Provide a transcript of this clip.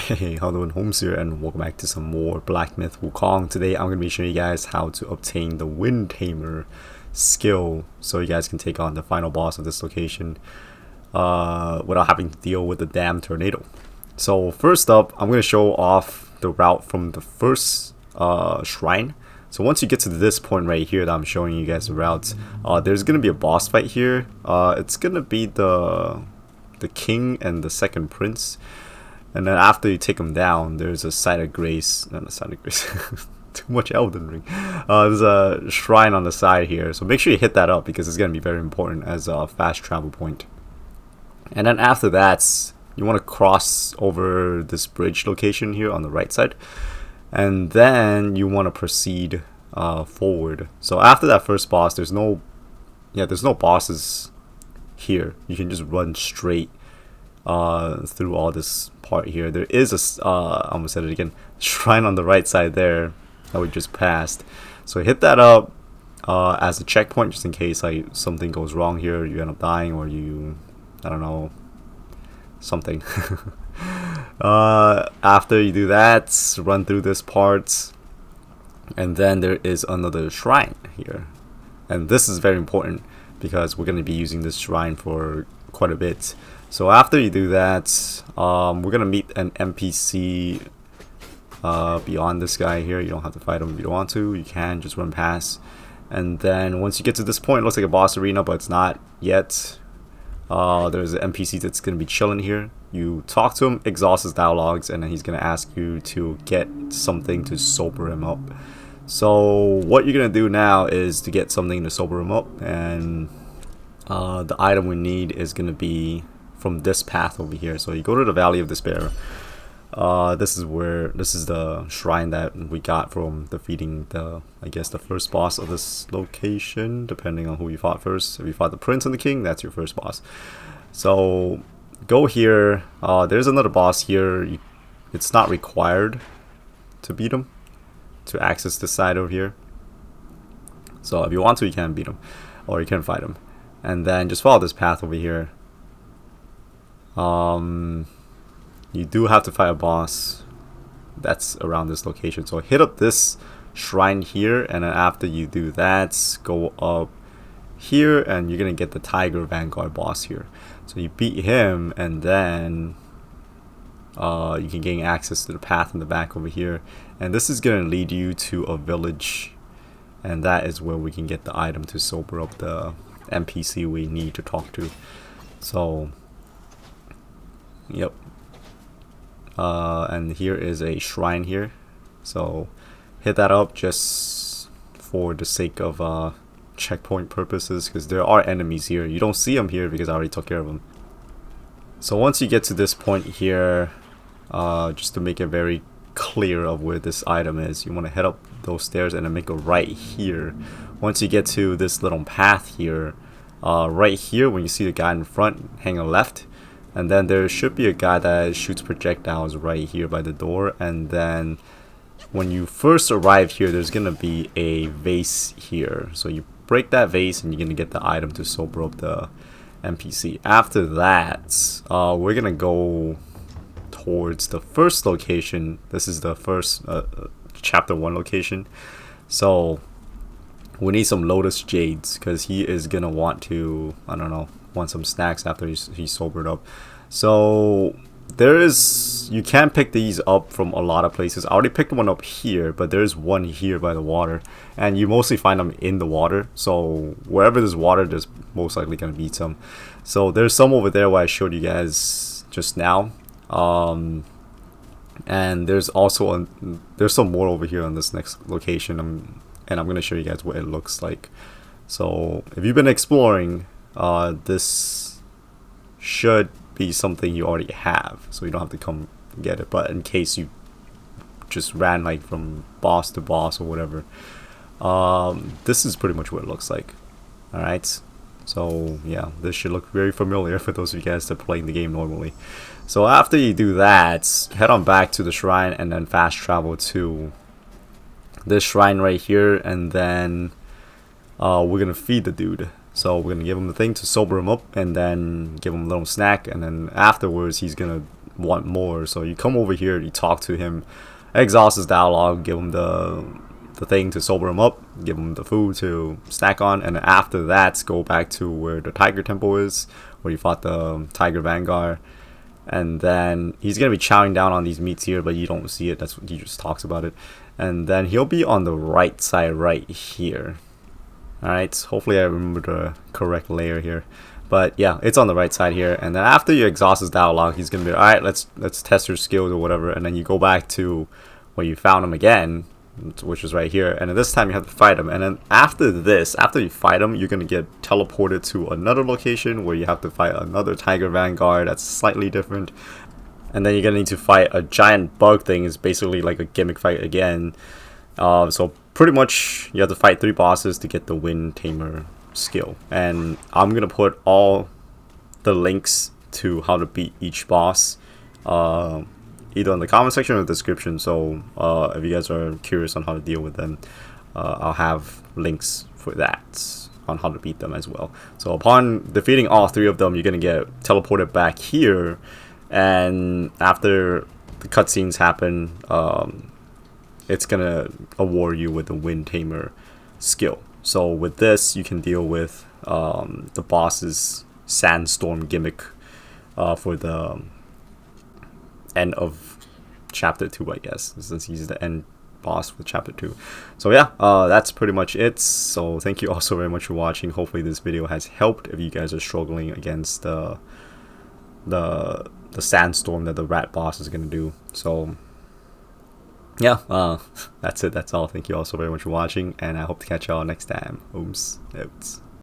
Hey, how doing, Holmes here, and welcome back to some more Black Myth WuKong. Today I'm going to be showing you guys how to obtain the Wind Tamer skill so you guys can take on the final boss of this location without having to deal with the damn tornado. So first up, I'm going to show off the route from the first shrine. So once you get to this point right here that I'm showing you guys the route, there's going to be a boss fight here. It's going to be the king and the second prince. And then after you take them down, there's a site of grace. Not a site of grace. Too much Elden Ring. There's a shrine on the side here. So make sure you hit that up because it's going to be very important as a fast travel point. And then after that, you want to cross over this bridge location here on the right side. And then you want to proceed forward. So after that first boss, there's no bosses here. You can just run straight through all this part here. There is a I almost said it again, shrine on the right side there that we just passed. So hit that up as a checkpoint just in case like something goes wrong here, you end up dying, or you, I don't know, something. After you do that, run through this part, and then there is another shrine here, and this is very important because we're going to be using this shrine for quite a bit. So after you do that, we're gonna meet an NPC beyond this guy here. You don't have to fight him if you don't want to. You can just run past. And then once you get to this point, it looks like a boss arena, but it's not yet. There's an NPC that's gonna be chilling here. You talk to him, exhaust his dialogues, and then he's gonna ask you to get something to sober him up. So what you're gonna do now is to get something to sober him up, and the item we need is gonna be from this path over here. So you go to the Valley of Despair. This is the shrine that we got from defeating I guess the first boss of this location, depending on who you fought first. If you fought the prince and the king, that's your first boss. So go here. There's another boss here. It's not required to beat him to access this side over here. So if you want to, you can beat him, or you can fight him. And then just follow this path over here. You do have to fight a boss that's around this location. So hit up this shrine here, and then after you do that, go up here, and you're gonna get the Tiger Vanguard boss here. So you beat him, and then you can gain access to the path in the back over here. And this is gonna lead you to a village, and that is where we can get the item to sober up the NPC we need to talk to. So yep, and here is a shrine here, so hit that up just for the sake of checkpoint purposes, because there are enemies here. You don't see them here because I already took care of them. So once you get to this point here, just to make it very clear of where this item is, you want to head up those stairs and then make a right here. Once you get to this little path here, right here when you see the guy in front, hang a left. And then there should be a guy that shoots projectiles right here by the door. And then when you first arrive here, there's going to be a vase here. So you break that vase and you're going to get the item to sober up the NPC. After that, we're going to go towards the first location. This is the first chapter 1 location. So we need some lotus jades because he is going to want to, I don't know, want some snacks after he's sobered up. So you can pick these up from a lot of places. I already picked one up here, but there's one here by the water, and you mostly find them in the water. So wherever there's water, there's most likely gonna be some. So there's some over there where I showed you guys just now, and there's also there's some more over here on this next location, and I'm gonna show you guys what it looks like. So if you've been exploring, this should be something you already have, so you don't have to come get it. But in case you just ran like from boss to boss or whatever, this is pretty much what it looks like. Alright, so yeah, this should look very familiar for those of you guys that are playing the game normally. So after you do that, head on back to the shrine and then fast travel to this shrine right here, and then we're gonna feed the dude. So we're gonna give him the thing to sober him up, and then give him a little snack, and then afterwards he's gonna want more. So you come over here, you talk to him, exhaust his dialogue, give him the thing to sober him up, give him the food to snack on, and then after that go back to where the tiger temple is, where you fought the tiger vanguard. And then he's gonna be chowing down on these meats here, but you don't see it. That's what he just talks about it. And then he'll be on the right side right here. Alright, hopefully I remember the correct layer here. But yeah, it's on the right side here. And then after you exhaust his dialogue, he's gonna be alright, let's test your skills or whatever. And then you go back to where you found him again, which is right here. And then this time you have to fight him. And then after this, after you fight him, you're gonna get teleported to another location where you have to fight another tiger vanguard that's slightly different. And then you're gonna need to fight a giant bug thing. It's basically like a gimmick fight again. So pretty much you have to fight 3 bosses to get the Wind Tamer skill. And I'm gonna put all the links to how to beat each boss either in the comment section or the description. So if you guys are curious on how to deal with them, I'll have links for that on how to beat them as well. So upon defeating all 3 of them, you're gonna get teleported back here, and after the cutscenes happen, it's gonna award you with the Wind Tamer skill. So with this, you can deal with the boss's sandstorm gimmick for the end of chapter 2, I guess, since he's the end boss with chapter 2. So yeah, that's pretty much it. So thank you all so very much for watching. Hopefully this video has helped if you guys are struggling against the sandstorm that the rat boss is gonna do. So yeah, that's it. That's all. Thank you all so very much for watching, and I hope to catch y'all next time. Ooms, outs.